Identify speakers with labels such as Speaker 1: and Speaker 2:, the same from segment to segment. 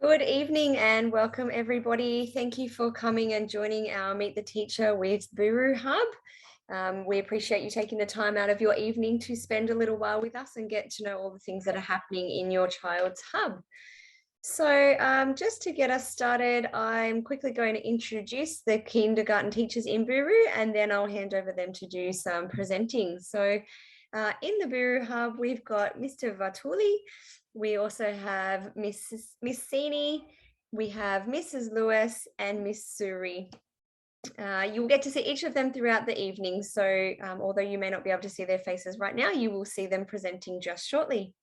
Speaker 1: Good evening and welcome everybody. Thank you for coming and joining our Meet the Teacher with Buru Hub. We appreciate you taking the time out of your evening to spend a little while with us and get to know all the things that are happening in your child's hub. So just to get us started, I'm quickly going to introduce the kindergarten teachers in Buru and then I'll hand over them to do some presenting. So in the Buru Hub, we've got Mr. Vatuli. We also have Miss Sini, we have Mrs. Lewis and Miss Suri. You'll get to see each of them throughout the evening. So although you may not be able to see their faces right now, you will see them presenting just shortly.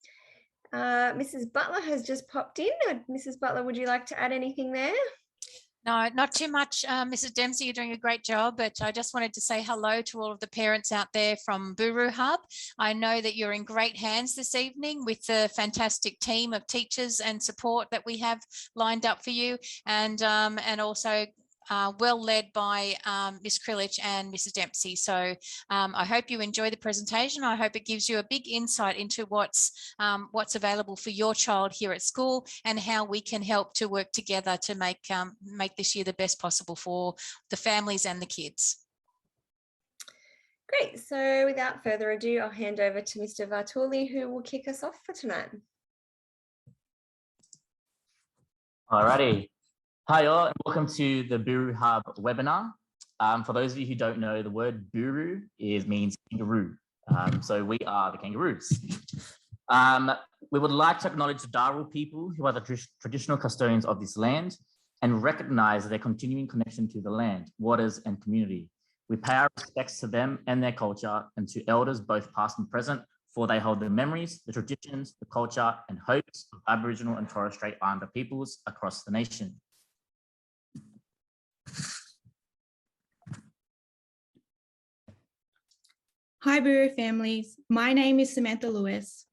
Speaker 1: Mrs. Butler has just popped in. Mrs. Butler, would you like to add anything there?
Speaker 2: No, not too much, Mrs. Dempsey. You're doing a great job, but I just wanted to say hello to all of the parents out there from Buru Hub. I know that you're in great hands this evening with the fantastic team of teachers and support that we have lined up for you, and also well led by Miss Krilich and Mrs. Dempsey. So I hope you enjoy the presentation. I hope it gives you a big insight into what's available for your child here at school and how we can help to work together to make this year the best possible for the families and the kids.
Speaker 1: Great. So without further ado, I'll hand over to Mr. Vatuli, who will kick us off for tonight.
Speaker 3: Alrighty. Hi all, and welcome to the Buru Hub webinar. For those of you who don't know, the word Buru means kangaroo. So we are the kangaroos. We would like to acknowledge the Daru people who are the traditional custodians of this land and recognize their continuing connection to the land, waters, and community. We pay our respects to them and their culture and to elders, both past and present, for they hold the memories, the traditions, the culture, and hopes of Aboriginal and Torres Strait Islander peoples across the nation.
Speaker 4: Hi Buru families, my name is Samantha Lewis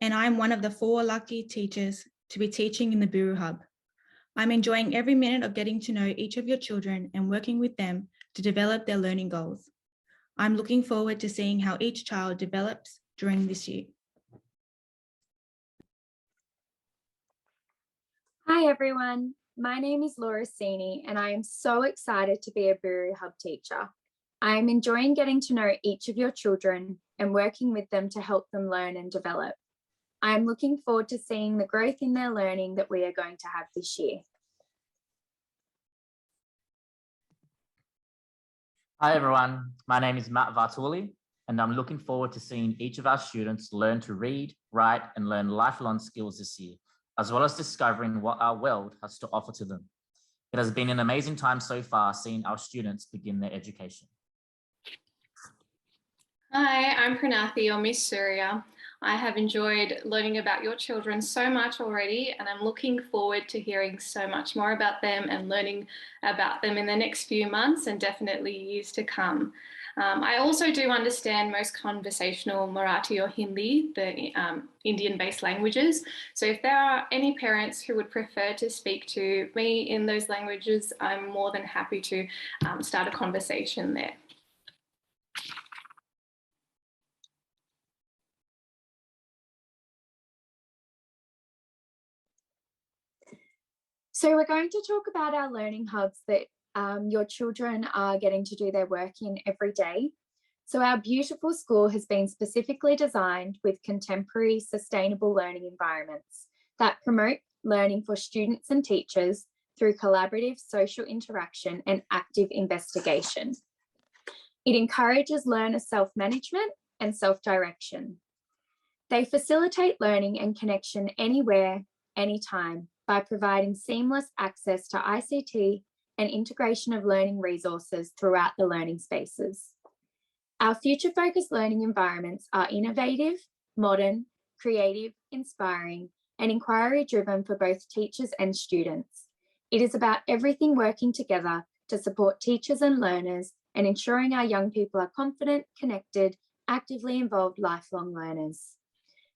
Speaker 4: and I'm one of the 4 lucky teachers to be teaching in the Buru Hub. I'm enjoying every minute of getting to know each of your children and working with them to develop their learning goals. I'm looking forward to seeing how each child develops during this year.
Speaker 5: Hi everyone, my name is Laura Sini and I am so excited to be a Buru Hub teacher. I am enjoying getting to know each of your children and working with them to help them learn and develop. I am looking forward to seeing the growth in their learning that we are going to have this year.
Speaker 3: Hi everyone, my name is Matt Vartuli and I'm looking forward to seeing each of our students learn to read, write and learn lifelong skills this year, as well as discovering what our world has to offer to them. It has been an amazing time so far seeing our students begin their education.
Speaker 6: Hi, I'm Pranathi or Miss Surya. I have enjoyed learning about your children so much already, and I'm looking forward to hearing so much more about them and learning about them in the next few months and definitely years to come. I also do understand most conversational Marathi or Hindi, the Indian-based languages. So if there are any parents who would prefer to speak to me in those languages, I'm more than happy to start a conversation there.
Speaker 5: So we're going to talk about our learning hubs that your children are getting to do their work in every day. So our beautiful school has been specifically designed with contemporary sustainable learning environments that promote learning for students and teachers through collaborative social interaction and active investigation. It encourages learner self-management and self-direction. They facilitate learning and connection anywhere, anytime, by providing seamless access to ICT and integration of learning resources throughout the learning spaces. Our future-focused learning environments are innovative, modern, creative, inspiring, and inquiry-driven for both teachers and students. It is about everything working together to support teachers and learners and ensuring our young people are confident, connected, actively involved lifelong learners.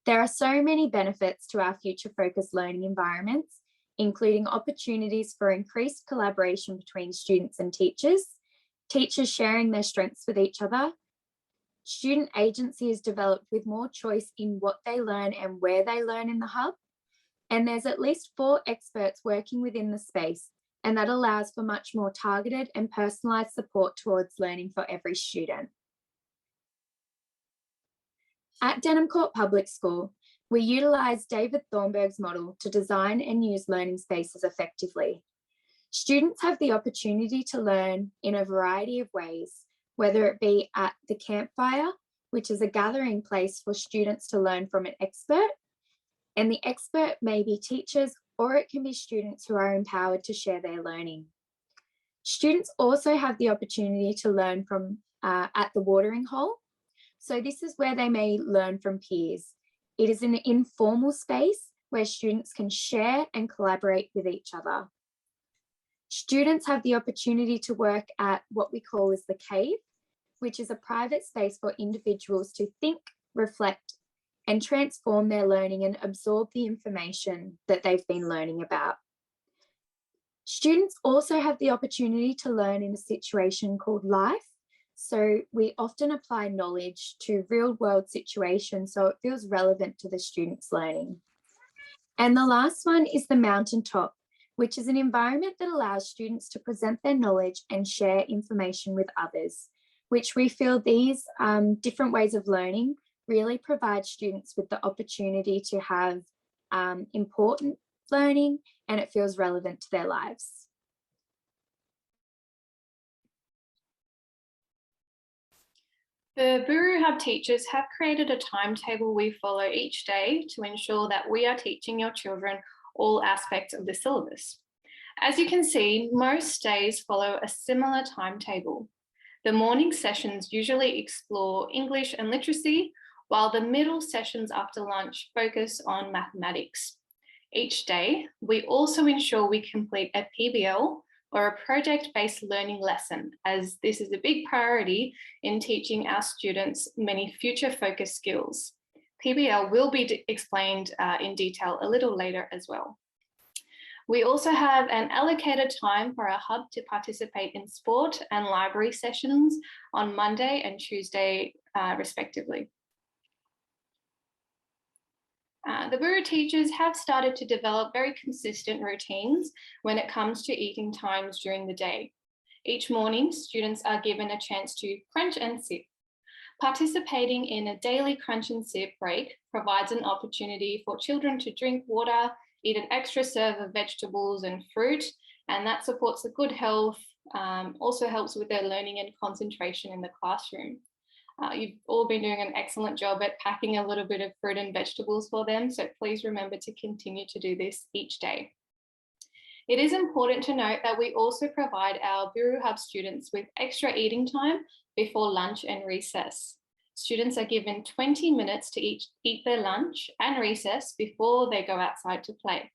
Speaker 5: There are so many benefits to our future-focused learning environments, including opportunities for increased collaboration between students and teachers sharing their strengths with each other. Student agency is developed with more choice in what they learn and where they learn in the hub. And there's at least 4 experts working within the space, and that allows for much more targeted and personalised support towards learning for every student. At Denham Court Public School, we utilise David Thornburg's model to design and use learning spaces effectively. Students have the opportunity to learn in a variety of ways, whether it be at the campfire, which is a gathering place for students to learn from an expert, and the expert may be teachers, or it can be students who are empowered to share their learning. Students also have the opportunity to learn from at the watering hole. So this is where they may learn from peers. It is an informal space where students can share and collaborate with each other. Students have the opportunity to work at what we call as the cave, which is a private space for individuals to think, reflect, and transform their learning and absorb the information that they've been learning about. Students also have the opportunity to learn in a situation called life. So we often apply knowledge to real world situations so it feels relevant to the students' learning. And the last one is the mountaintop, which is an environment that allows students to present their knowledge and share information with others, which we feel these different ways of learning really provide students with the opportunity to have important learning, and it feels relevant to their lives.
Speaker 6: The Buru Hub teachers have created a timetable we follow each day to ensure that we are teaching your children all aspects of the syllabus. As you can see, most days follow a similar timetable. The morning sessions usually explore English and literacy, while the middle sessions after lunch focus on mathematics. Each day, we also ensure we complete a PBL or a project-based learning lesson, as this is a big priority in teaching our students many future-focused skills. PBL will be explained in detail a little later as well. We also have an allocated time for our hub to participate in sport and library sessions on Monday and Tuesday, respectively. The Buru teachers have started to develop very consistent routines when it comes to eating times during the day. Each morning, students are given a chance to crunch and sip. Participating in a daily crunch and sip break provides an opportunity for children to drink water, eat an extra serve of vegetables and fruit, and that supports a good health, also helps with their learning and concentration in the classroom. You've all been doing an excellent job at packing a little bit of fruit and vegetables for them, so please remember to continue to do this each day. It is important to note that we also provide our Buru Hub students with extra eating time before lunch and recess. Students are given 20 minutes to eat their lunch and recess before they go outside to play.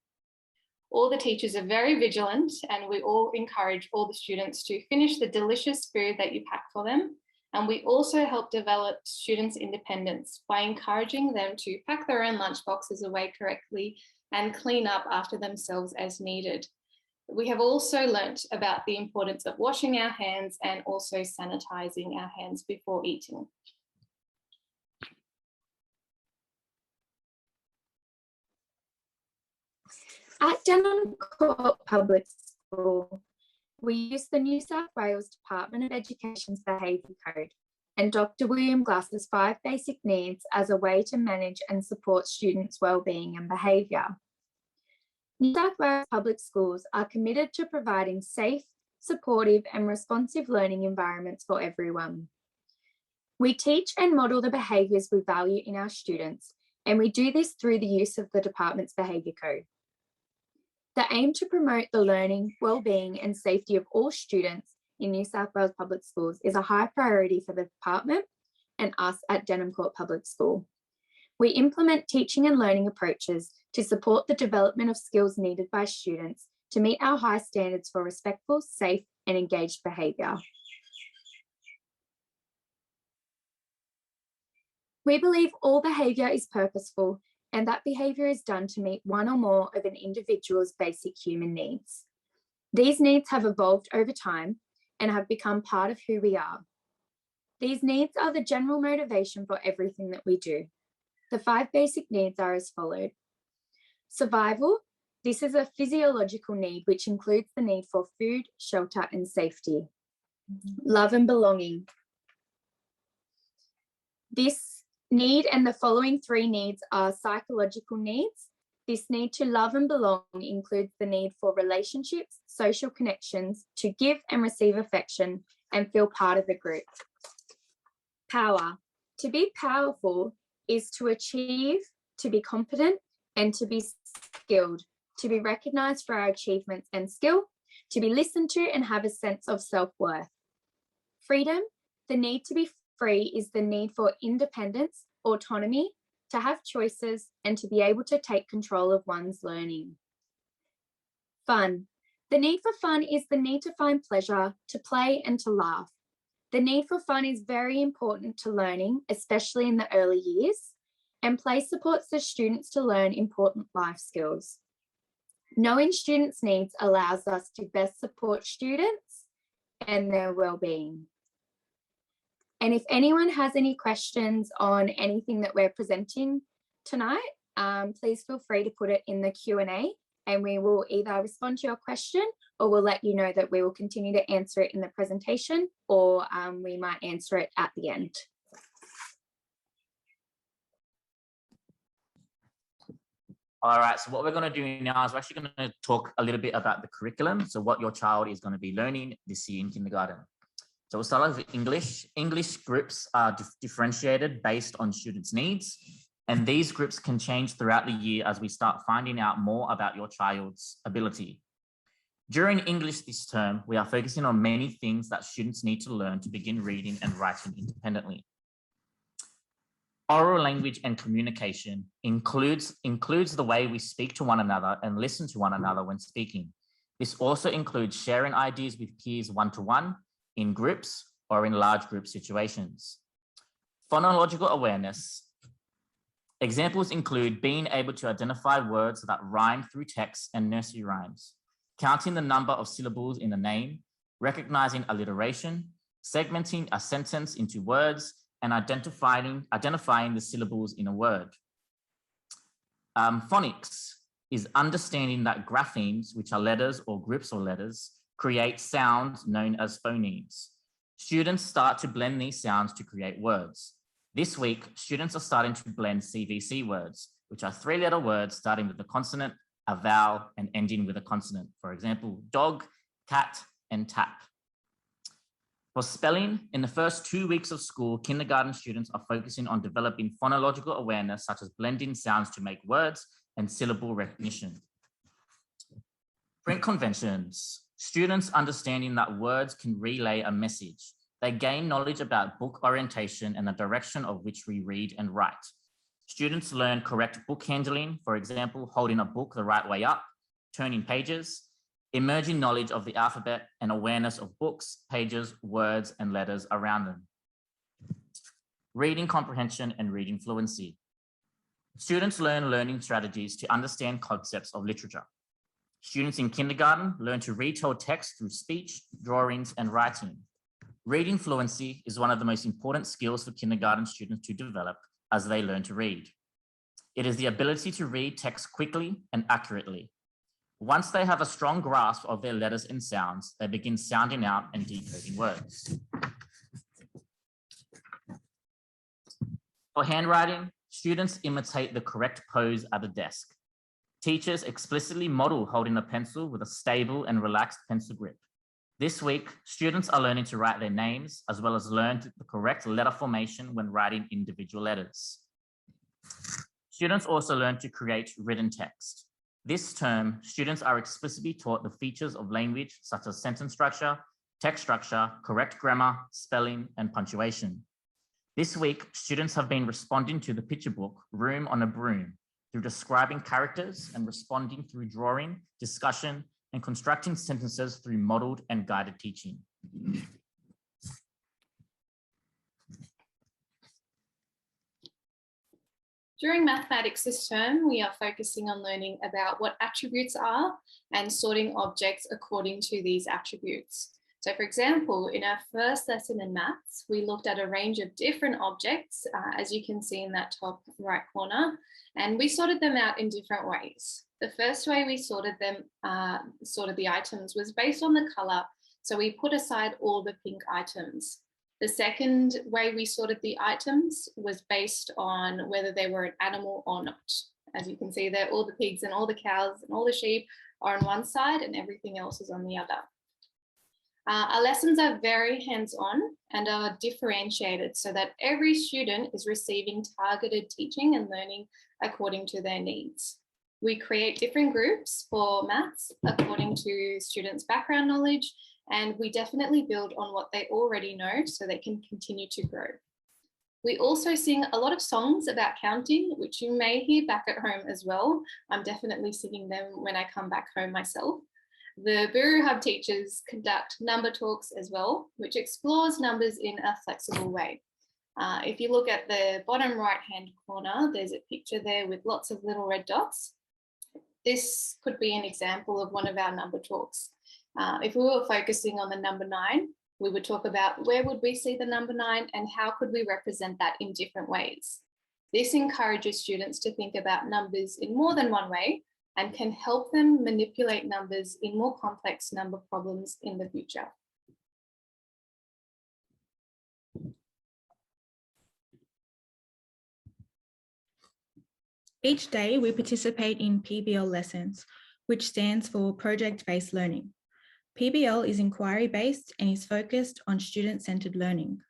Speaker 6: All the teachers are very vigilant, and we all encourage all the students to finish the delicious food that you pack for them. And we also help develop students' independence by encouraging them to pack their own lunch boxes away correctly and clean up after themselves as needed. We have also learnt about the importance of washing our hands and also sanitizing our hands before eating.
Speaker 5: At Denham Court Public School, we use the New South Wales Department of Education's Behaviour Code and Dr. William Glass's 5 basic needs as a way to manage and support students' wellbeing and behaviour. New South Wales Public Schools are committed to providing safe, supportive and responsive learning environments for everyone. We teach and model the behaviours we value in our students, and we do this through the use of the department's Behaviour Code. The aim to promote the learning, wellbeing and safety of all students in New South Wales Public Schools is a high priority for the department and us at Denham Court Public School. We implement teaching and learning approaches to support the development of skills needed by students to meet our high standards for respectful, safe and engaged behaviour. We believe all behaviour is purposeful, and that behaviour is done to meet one or more of an individual's basic human needs. These needs have evolved over time and have become part of who we are. These needs are the general motivation for everything that we do. The 5 basic needs are as followed. Survival. This is a physiological need which includes the need for food, shelter, and safety. Love and belonging. This need and the following three needs are psychological needs. This need to love and belong includes the need for relationships, social connections, to give and receive affection, and feel part of the group. Power. To be powerful is to achieve, to be competent, and to be skilled, to be recognised for our achievements and skill, to be listened to and have a sense of self-worth. Freedom. The need to be free is the need for independence, autonomy, to have choices, and to be able to take control of one's learning. Fun. The need for fun is the need to find pleasure, to play, and to laugh. The need for fun is very important to learning, especially in the early years, and play supports the students to learn important life skills. Knowing students' needs allows us to best support students and their well-being. And if anyone has any questions on anything that we're presenting tonight, please feel free to put it in the Q&A, and we will either respond to your question or we'll let you know that we will continue to answer it in the presentation, or we might answer it at the end.
Speaker 3: All right, so what we're going to do now is we're actually going to talk a little bit about the curriculum. So what your child is going to be learning this year in kindergarten. So we'll start off with English. English groups are differentiated based on students' needs, and these groups can change throughout the year as we start finding out more about your child's ability. During English this term, we are focusing on many things that students need to learn to begin reading and writing independently. Oral language and communication includes the way we speak to one another and listen to one another when speaking. This also includes sharing ideas with peers one-to-one, in groups, or in large group situations. Phonological awareness. Examples include being able to identify words that rhyme through text and nursery rhymes, counting the number of syllables in a name, recognizing alliteration, segmenting a sentence into words, and identifying the syllables in a word. Phonics is understanding that graphemes, which are letters or groups of letters, create sounds known as phonemes. Students start to blend these sounds to create words. This week, students are starting to blend CVC words, which are three-letter words starting with a consonant, a vowel, and ending with a consonant. For example, dog, cat, and tap. For spelling, in the first 2 weeks of school, kindergarten students are focusing on developing phonological awareness, such as blending sounds to make words and syllable recognition. Print conventions. Students understanding that words can relay a message. They gain knowledge about book orientation and the direction of which we read and write. Students learn correct book handling, for example, holding a book the right way up, turning pages, emerging knowledge of the alphabet, and awareness of books, pages, words, and letters around them. Reading comprehension and reading fluency. Students learn learning strategies to understand concepts of literature. Students in kindergarten learn to retell text through speech, drawings, and writing. Reading fluency is one of the most important skills for kindergarten students to develop as they learn to read. It is the ability to read text quickly and accurately. Once they have a strong grasp of their letters and sounds, they begin sounding out and decoding words. For handwriting, students imitate the correct pose at the desk. Teachers explicitly model holding a pencil with a stable and relaxed pencil grip. This week, students are learning to write their names as well as learn the correct letter formation when writing individual letters. Students also learn to create written text. This term, students are explicitly taught the features of language such as sentence structure, text structure, correct grammar, spelling, and punctuation. This week, students have been responding to the picture book, Room on a Broom, through describing characters and responding through drawing, discussion, and constructing sentences through modeled and guided teaching.
Speaker 6: During mathematics this term, we are focusing on learning about what attributes are and sorting objects according to these attributes. So for example, in our first lesson in maths, we looked at a range of different objects, as you can see in that top right corner, and we sorted them out in different ways. The first way we sorted the items was based on the color. So we put aside all the pink items. The second way we sorted the items was based on whether they were an animal or not. As you can see there, all the pigs and all the cows and all the sheep are on one side and everything else is on the other. Our lessons are very hands-on and are differentiated so that every student is receiving targeted teaching and learning according to their needs. We create different groups for maths according to students' background knowledge, and we definitely build on what they already know so they can continue to grow. We also sing a lot of songs about counting, which you may hear back at home as well. I'm definitely singing them when I come back home myself. The Buru Hub teachers conduct number talks as well, which explores numbers in a flexible way. If you look at the bottom right-hand corner, there's a picture there with lots of little red dots. This could be an example of one of our number talks. If we were focusing on the number 9, we would talk about where would we see the number 9 and how could we represent that in different ways. This encourages students to think about numbers in more than one way and can help them manipulate numbers in more complex number problems in the future.
Speaker 4: Each day we participate in PBL lessons, which stands for Project-Based Learning. PBL is inquiry-based and is focused on student-centered learning.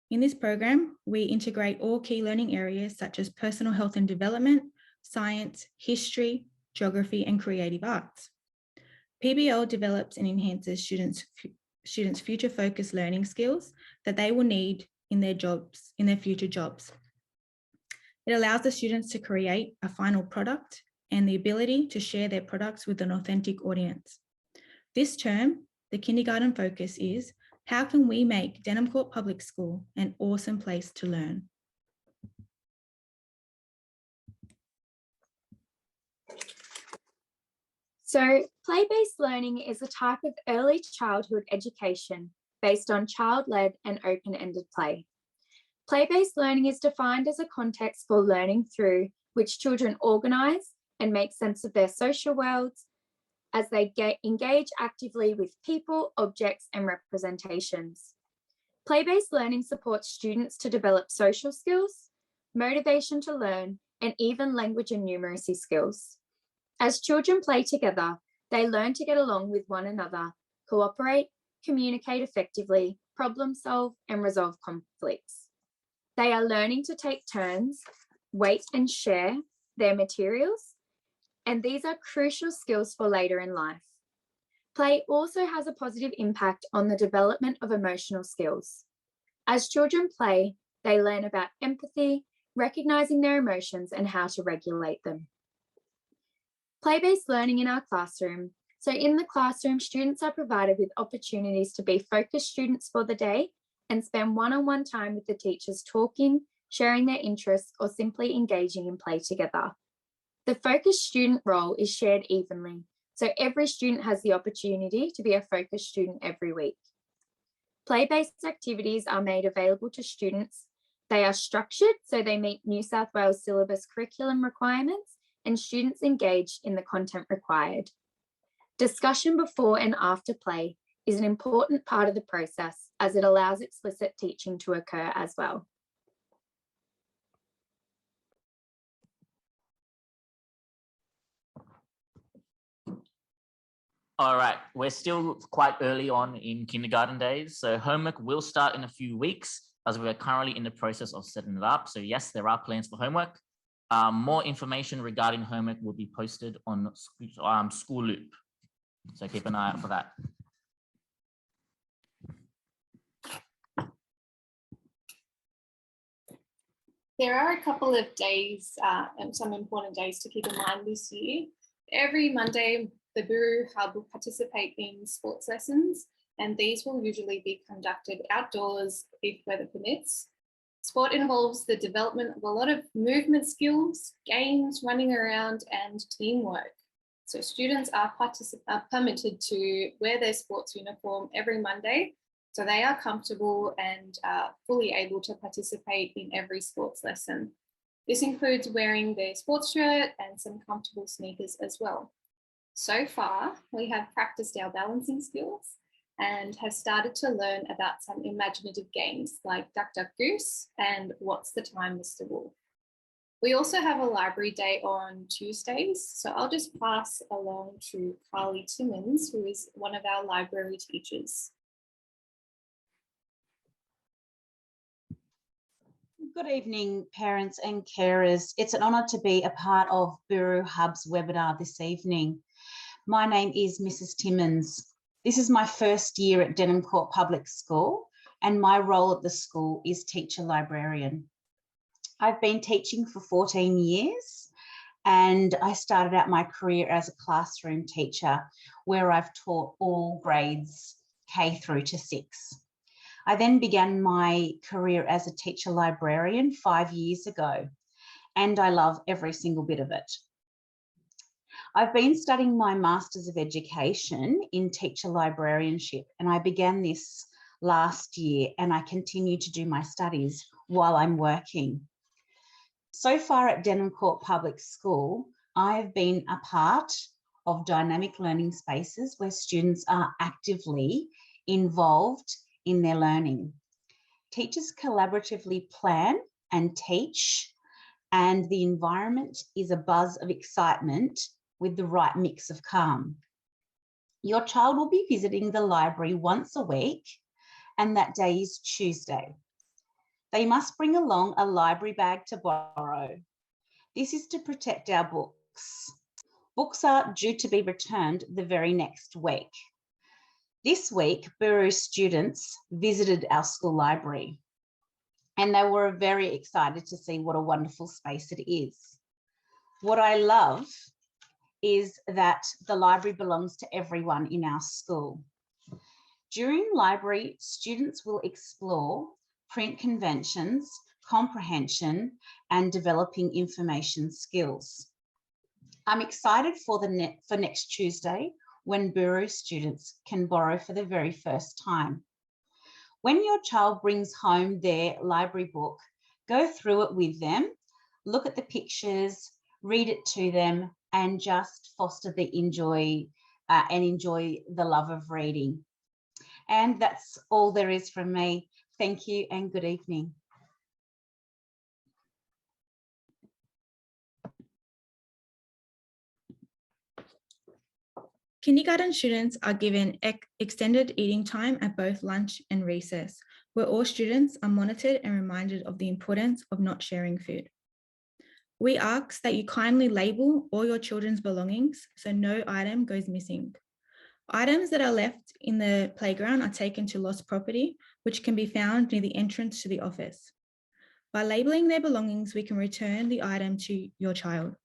Speaker 4: In this program, we integrate all key learning areas such as personal health and development, science, history, geography, and creative arts. PBL develops and enhances students' future-focused learning skills that they will need in their future jobs. It allows the students to create a final product and the ability to share their products with an authentic audience. This term, the kindergarten focus is, how can we make Denham Court Public School an awesome place to learn?
Speaker 5: So, play-based learning is a type of early childhood education based on child-led and open-ended play. Play-based learning is defined as a context for learning through which children organise and make sense of their social worlds as they engage actively with people, objects, and representations. Play-based learning supports students to develop social skills, motivation to learn, and even language and numeracy skills. As children play together, they learn to get along with one another, cooperate, communicate effectively, problem solve, and resolve conflicts. They are learning to take turns, weight and share their materials, and these are crucial skills for later in life. Play also has a positive impact on the development of emotional skills. As children play, they learn about empathy, recognizing their emotions, and how to regulate them. Play-based learning in our classroom. So in the classroom, students are provided with opportunities to be focused students for the day and spend one-on-one time with the teachers talking, sharing their interests, or simply engaging in play together. The focused student role is shared evenly, so every student has the opportunity to be a focused student every week. Play-based activities are made available to students. They are structured so they meet New South Wales syllabus curriculum requirements and students engage in the content required. Discussion before and after play is an important part of the process as it allows explicit teaching to occur as well.
Speaker 3: All right, we're still quite early on in kindergarten days, so homework will start in a few weeks as we're currently in the process of setting it up. So yes, there are plans for homework. More information regarding homework will be posted on School Loop. So keep an eye out for that.
Speaker 6: There are a couple of days and some important days to keep in mind this year. Every Monday, the Buru Hub will participate in sports lessons, and these will usually be conducted outdoors if weather permits. Sport involves the development of a lot of movement skills, games, running around, and teamwork. So students are permitted to wear their sports uniform every Monday, so they are comfortable and fully able to participate in every sports lesson. This includes wearing their sports shirt and some comfortable sneakers as well. So far, we have practiced our balancing skills and have started to learn about some imaginative games like Duck Duck Goose and What's the Time, Mr. Wolf. We also have a library day on Tuesdays, so I'll just pass along to Carly Timmins, who is one of our library teachers.
Speaker 7: Good evening, parents and carers. It's an honour to be a part of Buru Hub's webinar this evening. My name is Mrs. Timmins. This is my first year at Denham Court Public School, and my role at the school is teacher librarian. I've been teaching for 14 years, and I started out my career as a classroom teacher where I've taught all grades K through to 6. I then began my career as a teacher librarian 5 years ago, and I love every single bit of it. I've been studying my Masters of Education in teacher librarianship, and I began this last year, and I continue to do my studies while I'm working. So far at Denham Court Public School, I have been a part of dynamic learning spaces where students are actively involved in their learning. Teachers collaboratively plan and teach, and the environment is a buzz of excitement with the right mix of calm. Your child will be visiting the library once a week, and that day is Tuesday. They must bring along a library bag to borrow. This is to protect our books. Books are due to be returned the very next week. This week, Buru students visited our school library, and they were very excited to see what a wonderful space it is. What I love is that the library belongs to everyone in our school. During library, students will explore print conventions, comprehension, and developing information skills. I'm excited for next Tuesday, when Buru students can borrow for the very first time. When your child brings home their library book, go through it with them, look at the pictures, read it to them, and just foster the enjoy the love of reading. And that's all there is from me. Thank you and good evening.
Speaker 4: Kindergarten students are given extended eating time at both lunch and recess, where all students are monitored and reminded of the importance of not sharing food. We ask that you kindly label all your children's belongings so no item goes missing. Items that are left in the playground are taken to lost property, which can be found near the entrance to the office. By labeling their belongings, we can return the item to your child.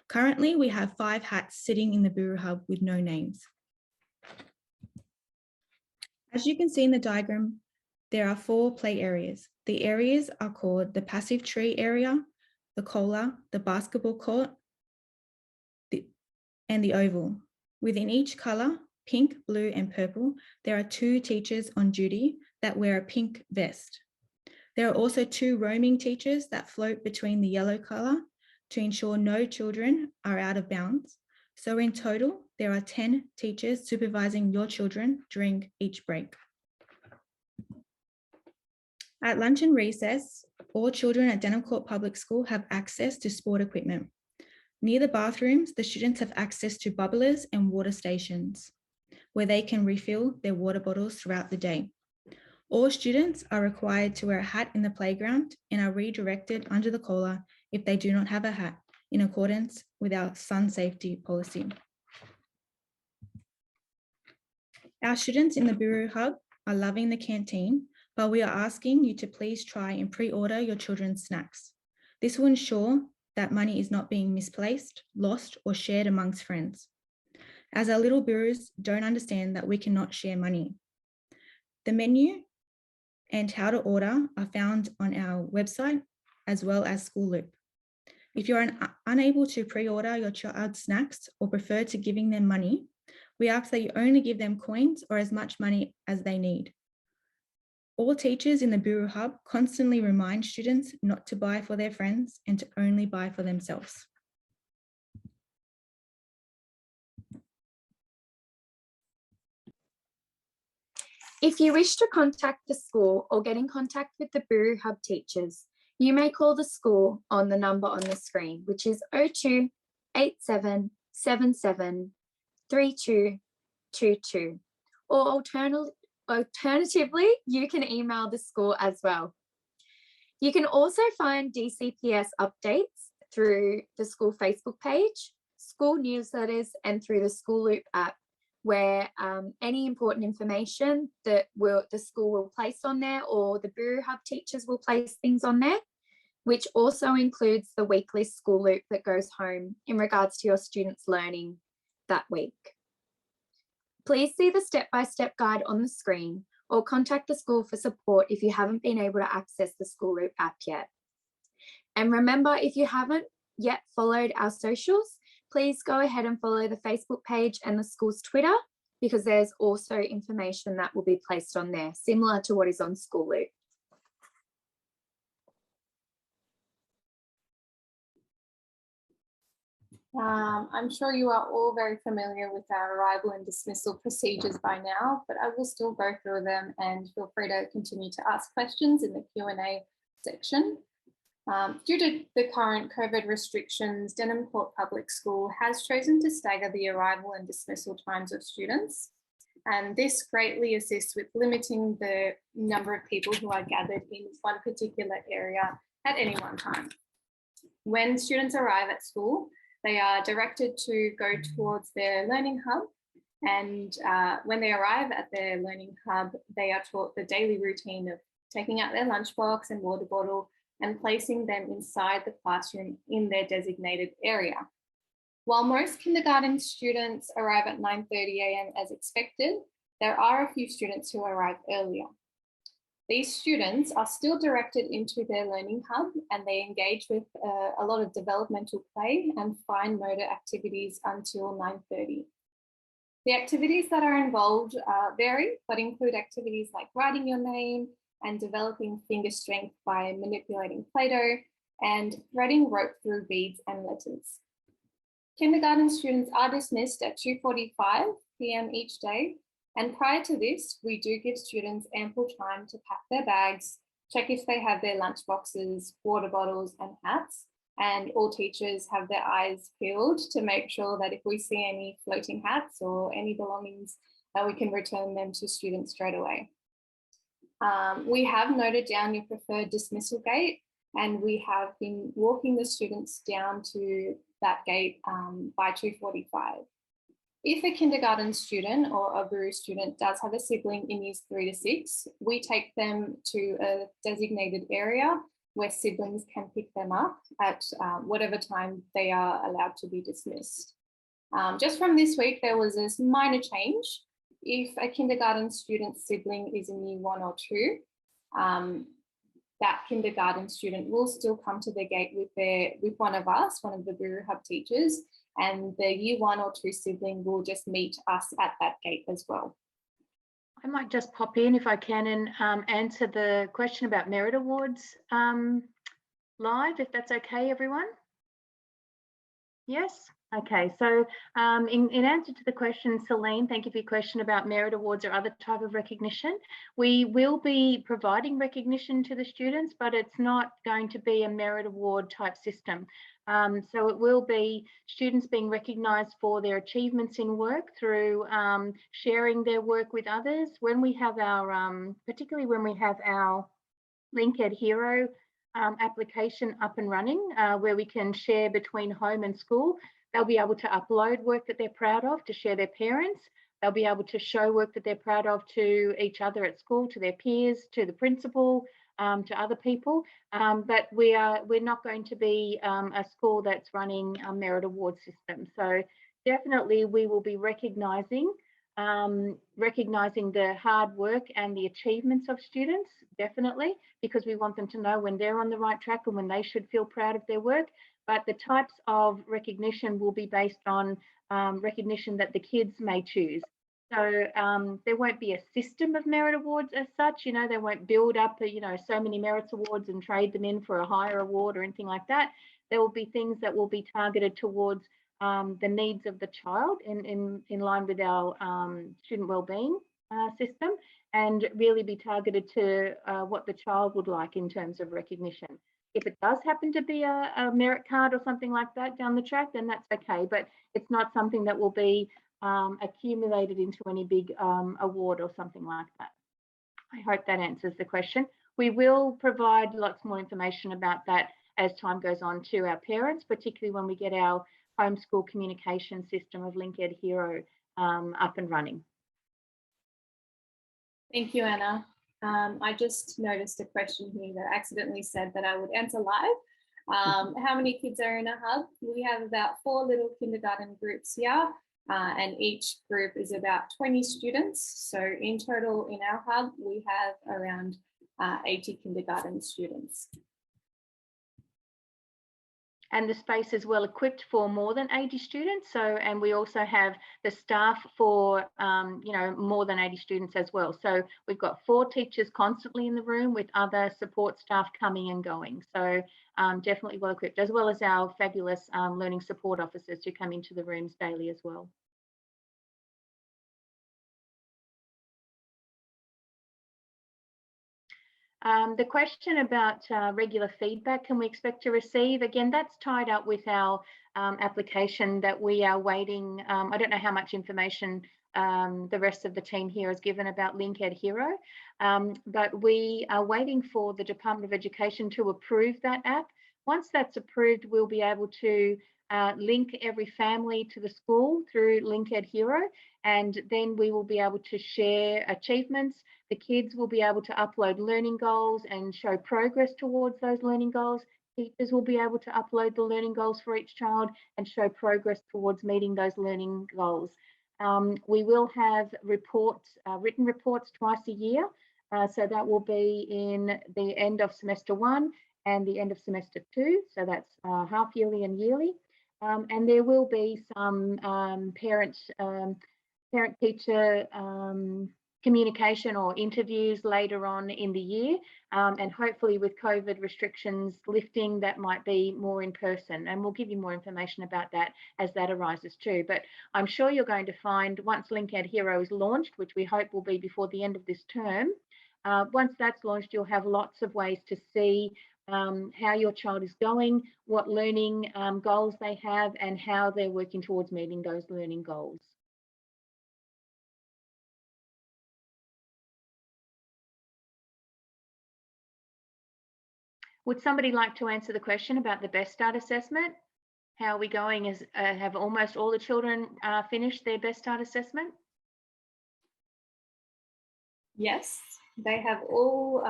Speaker 4: Currently, we have 5 hats sitting in the Buru Hub with no names. As you can see in the diagram, there are 4 play areas. The areas are called the passive tree area, the cola, the basketball court, and the oval. Within each colour, pink, blue, and purple, there are 2 teachers on duty that wear a pink vest. There are also 2 roaming teachers that float between the yellow colour to ensure no children are out of bounds. So in total, there are 10 teachers supervising your children during each break. At lunch and recess, all children at Denham Court Public School have access to sport equipment. Near the bathrooms, the students have access to bubblers and water stations, where they can refill their water bottles throughout the day. All students are required to wear a hat in the playground and are redirected under the collar if they do not have a hat, in accordance with our sun safety policy. Our students in the Buru Hub are loving the canteen, but we are asking you to please try and pre-order your children's snacks. This will ensure that money is not being misplaced, lost, or shared amongst friends, as our little Burus don't understand that we cannot share money. The menu and how to order are found on our website, as well as School Loop. If you're unable to pre-order your child's snacks or prefer to giving them money, we ask that you only give them coins or as much money as they need. All teachers in the Buru Hub constantly remind students not to buy for their friends and to only buy for themselves.
Speaker 5: If you wish to contact the school or get in contact with the Buru Hub teachers, you may call the school on the number on the screen, which is 02 87 77 3222. Or alternatively, you can email the school as well. You can also find DCPS updates through the school Facebook page, school newsletters, and through the School Loop app, where any important information that the school will place on there, or the Buru Hub teachers will place things on there, which also includes the weekly School Loop that goes home in regards to your students' learning that week. Please see the step-by-step guide on the screen or contact the school for support if you haven't been able to access the School Loop app yet. And remember, if you haven't yet followed our socials, please go ahead and follow the Facebook page and the school's Twitter, because there's also information that will be placed on there, similar to what is on School Loop.
Speaker 6: I'm sure you are all very familiar with our arrival and dismissal procedures by now, but I will still go through them, and feel free to continue to ask questions in the Q&A section. Due to the current COVID restrictions, Denham Court Public School has chosen to stagger the arrival and dismissal times of students, and this greatly assists with limiting the number of people who are gathered in one particular area at any one time. When students arrive at school, they are directed to go towards their learning hub, and when they arrive at their learning hub, they are taught the daily routine of taking out their lunchbox and water bottle and placing them inside the classroom in their designated area. While most kindergarten students arrive at 9:30 a.m. as expected, there are a few students who arrive earlier. These students are still directed into their learning hub, and they engage with a lot of developmental play and fine motor activities until 9:30. The activities that are involved vary, but include activities like writing your name and developing finger strength by manipulating Play-Doh and threading rope through beads and letters. Kindergarten students are dismissed at 2:45 p.m. each day. And prior to this, we do give students ample time to pack their bags, check if they have their lunch boxes, water bottles, and hats. And all teachers have their eyes peeled to make sure that if we see any floating hats or any belongings, that we can return them to students straight away. We have noted down your preferred dismissal gate, and we have been walking the students down to that gate by 2:45. If a kindergarten student or a Buru student does have a sibling in years 3 to 6, we take them to a designated area where siblings can pick them up at whatever time they are allowed to be dismissed. Just from this week, there was this minor change. If a kindergarten student's sibling is in year 1 or 2, that kindergarten student will still come to the gate with one of us, one of the Buru Hub teachers, and the year 1 or 2 sibling will just meet us at that gate as well.
Speaker 8: I might just pop in if I can and answer the question about merit awards live, if that's okay, everyone. Yes? Okay, so in answer to the question, Celine, thank you for your question about merit awards or other type of recognition. We will be providing recognition to the students, but it's not going to be a merit award type system. So it will be students being recognised for their achievements in work through sharing their work with others. When we have our, particularly when we have our Linked Hero application up and running, where we can share between home and school, they'll be able to upload work that they're proud of to share their parents. They'll be able to show work that they're proud of to each other at school, to their peers, to the principal, to other people. But we're not going to be a school that's running a merit award system. So definitely we will be recognising the hard work and the achievements of students, definitely, because we want them to know when they're on the right track and when they should feel proud of their work. but the types of recognition will be based on recognition that the kids may choose. So there won't be a system of merit awards as such. You know, they won't build up, you know, so many merits awards and trade them in for a higher award or anything like that. There will be things that will be targeted towards the needs of the child in line with our student wellbeing system, and really be targeted to what the child would like in terms of recognition. If it does happen to be a merit card or something like that down the track, then that's okay, but it's not something that will be accumulated into any big award or something like that. I hope that answers the question. We will provide lots more information about that as time goes on to our parents, particularly when we get our homeschool communication system of LinkEd Hero up and running.
Speaker 6: Thank you, Anna. I just noticed a question here that accidentally said that I would answer live. How many kids are in a hub? We have about 4 little kindergarten groups here, and each group is about 20 students. So in total in our hub, we have around 80 kindergarten students.
Speaker 8: And the space is well equipped for more than 80 students. So, and we also have the staff for, you know, more than 80 students as well. So we've got 4 teachers constantly in the room with other support staff coming and going. So definitely well equipped, as well as our fabulous learning support officers who come into the rooms daily as well. The question about regular feedback, can we expect to receive? Again, that's tied up with our application that we are waiting. I don't know how much information the rest of the team here has given about LinkEd Hero, but we are waiting for the Department of Education to approve that app. Once that's approved, we'll be able to link every family to the school through LinkEd Hero, and then we will be able to share achievements. The kids will be able to upload learning goals and show progress towards those learning goals. Teachers will be able to upload the learning goals for each child and show progress towards meeting those learning goals. We will have reports, written reports twice a year. So that will be in the end of semester 1 and the end of semester 2. So that's half yearly and yearly. And there will be some parent-teacher communication or interviews later on in the year, and hopefully with COVID restrictions lifting, that might be more in person, and we'll give you more information about that as that arises too. But I'm sure you're going to find, once LinkEd Hero is launched, which we hope will be before the end of this term, once that's launched, you'll have lots of ways to see how your child is going, what learning goals they have, and how they're working towards meeting those learning goals. Would somebody like to answer the question about the Best Start assessment? How are we going? Have almost all the children finished their Best Start assessment?
Speaker 6: Yes, they have all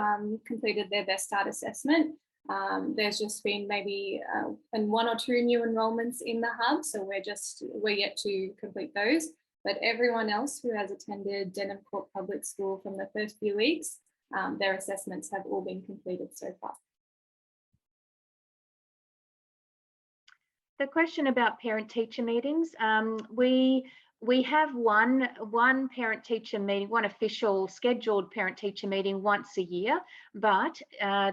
Speaker 6: completed their Best Start assessment. There's just been maybe 1 or 2 new enrolments in the hub, so we're yet to complete those. But everyone else who has attended Denham Court Public School from the first few weeks, their assessments have all been completed so far.
Speaker 8: The question about parent-teacher meetings, we have one parent-teacher meeting, one official scheduled parent-teacher meeting once a year, but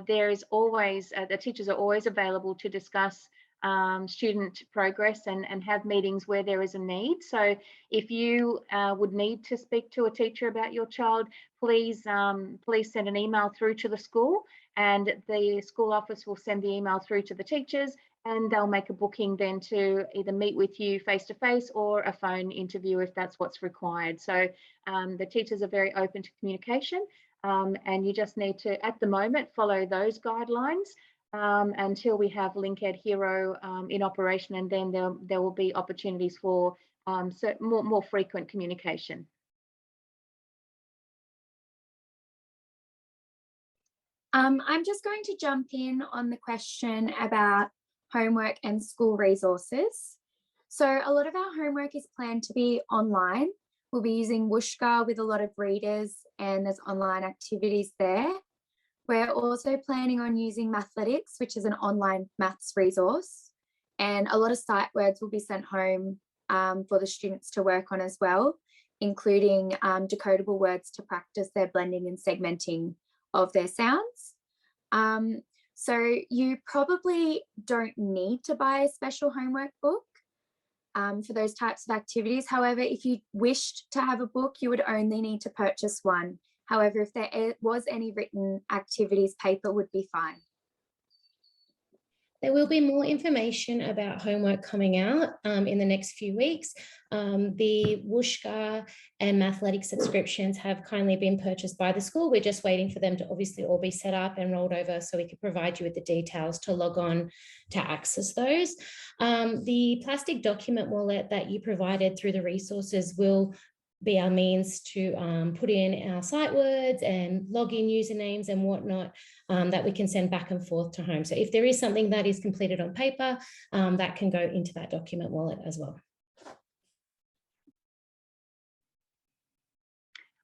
Speaker 8: there is always, the teachers are always available to discuss student progress and have meetings where there is a need. So if you would need to speak to a teacher about your child, please send an email through to the school, and the school office will send the email through to the teachers, and they'll make a booking then to either meet with you face-to-face or a phone interview if that's what's required. So the teachers are very open to communication, and you just need to, at the moment, follow those guidelines until we have LinkEd Hero in operation, and then there will be opportunities for more frequent communication.
Speaker 5: I'm just going to jump in on the question about homework and school resources. So a lot of our homework is planned to be online. We'll be using Wooshka with a lot of readers, and there's online activities there. We're also planning on using Mathletics, which is an online maths resource. And a lot of sight words will be sent home for the students to work on as well, including decodable words to practice their blending and segmenting of their sounds. So you probably don't need to buy a special homework book for those types of activities. However, if you wished to have a book, you would only need to purchase one. However, if there was any written activities, paper would be fine.
Speaker 9: There will be more information about homework coming out in the next few weeks. The Wooshka and Mathletic subscriptions have kindly been purchased by the school. We're just waiting for them to obviously all be set up and rolled over so we can provide you with the details to log on to access those. The plastic document wallet that you provided through the resources will be our means to put in our sight words and login usernames and whatnot that we can send back and forth to home. So if there is something that is completed on paper, that can go into that document wallet as well.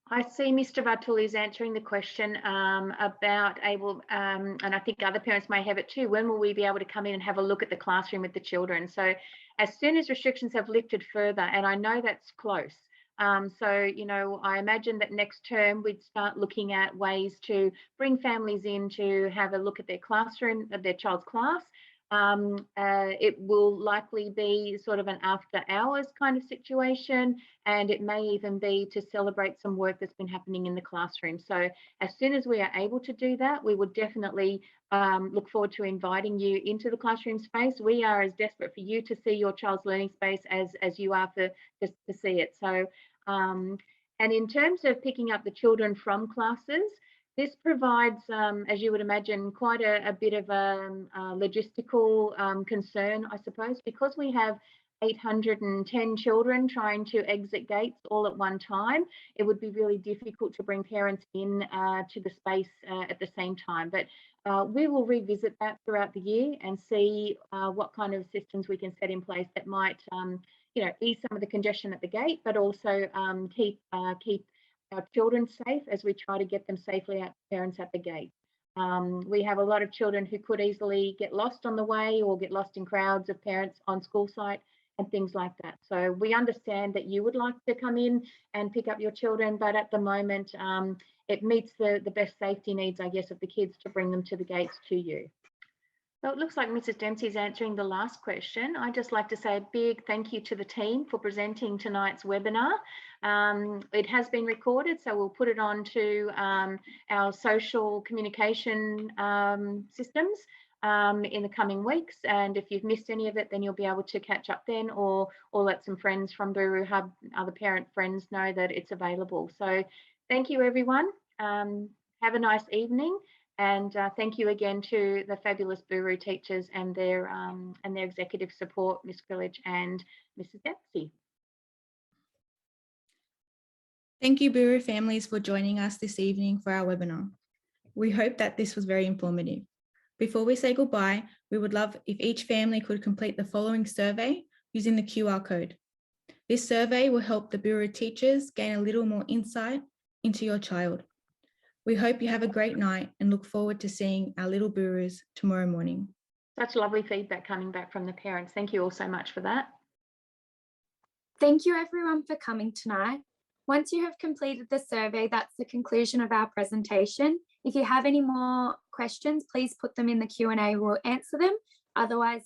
Speaker 8: I see Mr. Vatul is answering the question about and I think other parents may have it too, when will we be able to come in and have a look at the classroom with the children? So as soon as restrictions have lifted further, and I know that's close, so, you know, I imagine that next term we'd start looking at ways to bring families in to have a look at their classroom, at their child's class. It will likely be sort of an after hours kind of situation, and it may even be to celebrate some work that's been happening in the classroom. So as soon as we are able to do that, we would definitely look forward to inviting you into the classroom space. We are as desperate for you to see your child's learning space as you are to see it. So, and in terms of picking up the children from classes, this provides, as you would imagine, quite a bit of a logistical concern, I suppose, because we have 810 children trying to exit gates all at one time. It would be really difficult to bring parents in to the space at the same time. But we will revisit that throughout the year and see what kind of systems we can set in place that might, you know, ease some of the congestion at the gate, but also keep our children safe as we try to get them safely out, parents at the gate. We have a lot of children who could easily get lost on the way or get lost in crowds of parents on school site and things like that. So we understand that you would like to come in and pick up your children, but at the moment it meets the best safety needs, I guess, of the kids to bring them to the gates to you. So it looks like Mrs. Dempsey is answering the last question. I'd just like to say a big thank you to the team for presenting tonight's webinar. It has been recorded, so we'll put it on to our social communication systems in the coming weeks. And if you've missed any of it, then you'll be able to catch up then, or let some friends from Buru Hub, other parent friends, know that it's available. So thank you, everyone. Have a nice evening. And thank you again to the fabulous Buru teachers and their executive support, Ms. Krillage and Mrs. Dempsey.
Speaker 4: Thank you, Buru families, for joining us this evening for our webinar. We hope that this was very informative. Before we say goodbye, we would love if each family could complete the following survey using the QR code. This survey will help the Buru teachers gain a little more insight into your child. We hope you have a great night and look forward to seeing our little Burus tomorrow morning.
Speaker 8: Such lovely feedback coming back from the parents. Thank you all so much for that.
Speaker 5: Thank you everyone for coming tonight. Once you have completed the survey, that's the conclusion of our presentation. If you have any more questions, please put them in the Q&A. We'll answer them. Otherwise,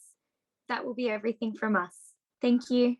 Speaker 5: that will be everything from us. Thank you.